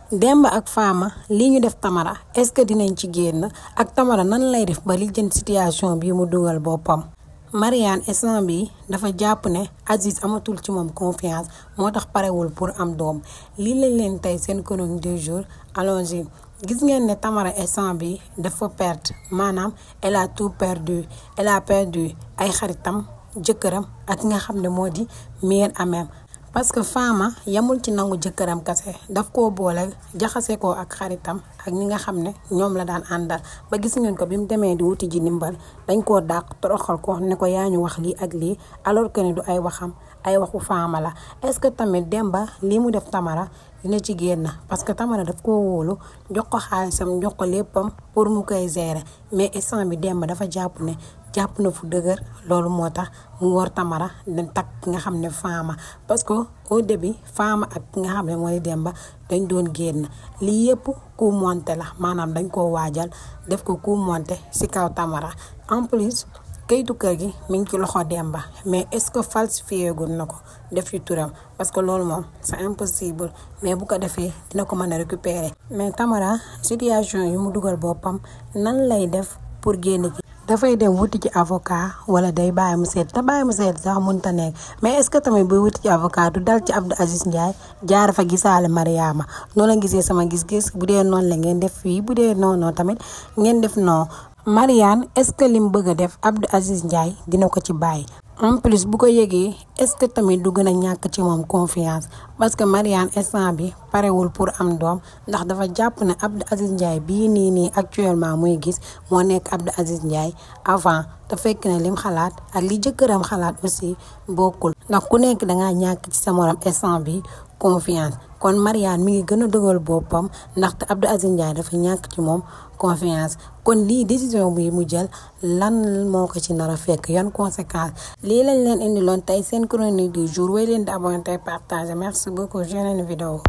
Demba ak Fama lii ñu def Tamara est-ce que dinañ ci génn ak Tamara nan lay def ba li jën situation bi mu dugal boppam. Mariane instant bi dafa jàpp ne Aziz amatul ci moom confiance moo tax parewul pour am doom lii lañ leen tey seen chronique du jour allons-y. Gis ngeen ne Tamara instant bi dafa perte maanaam elle a tout perdu elle a perdu ay xaritam jëkkëram ak nga xam ne moo di meilleur amem parce que Fama yamul ci nangu jëkkëram kase daf koo boole jaxase ko ak xaritam ak ñi nga xam ne ñoom la daan àndal ba gis ngeen ko bi mu demee di wuti ji ndimbal dañ koo dàq toroxal ko ne ko yaa ñu wax lii ak lii alors que ne du ay waxam ay waxu Fama la. Est-ce que tamit Demba lii mu def Tamara dina ci génn parce que Tamara daf koo wóolu jox ko xaalisam jox ko léppam pour mu koy gérer mais instant bi Demba dafa jàpp na fu dëgër loolu moo tax mu war Tamara dañ takk ki nga xam ne Fama parce que au début Fama ak ki nga xam ne mooy Demba dañ doon génn lii yëpp coup monté la maanaam dañ koo waajal def ko coup monté ci kaw Tamara en plus kayitu kër gi mi ngi ci loxo Demba mais est-ce que falsifié gun na ko def ci turam parce que loolu moom c'est impossible mais bu ko defee dina ko mën a récupérer mais Tamara situation yi mu dugal boppam nan lay def pour génn ci. dafay dem wuti ci avocat wala day bàyyi mu seet te bàyyi mu seet sax mënta nekk mais est-ce que tamit buy wuti ci avocat du dal ci Abdou Aziz Ndiaye jaar fa gisaale Mariama noonu la gisee sama gis-gis bu dee noonu la ngeen def fii bu dee non tamit ngeen def non. Mariane est-ce que li mu bëgg a def Abdou Aziz Ndiaye dina ko ci bàyyi en plus bu ko yëgee est-ce que tamit du gën a ñàkk ci moom confiance parce que Mariane instant bi parewul pour am doom ndax dafa jàpp ne Abdou Aziz Ndiaye bii nii actuellement muy gis moo nekk Abdou Aziz Ndiaye avant te fekk na lim xalaat ak li jëkkëram xalaat aussi bokkul ndax ku nekk dangaa ñàkk ci sa morom instant bi confiance kon Mariane mi ngi gën a dëggal boppam ndaxte Abdou Aziz Ndiaye dafa ñàkk ci moom confiance kon lii décision bi mu jël lan moo ko ci nar a fekk yan conséquence lii lañ leen indiloon tey seen chronique du jour way leen di abonné tey partager merci beaucoup. Jeneen vidéo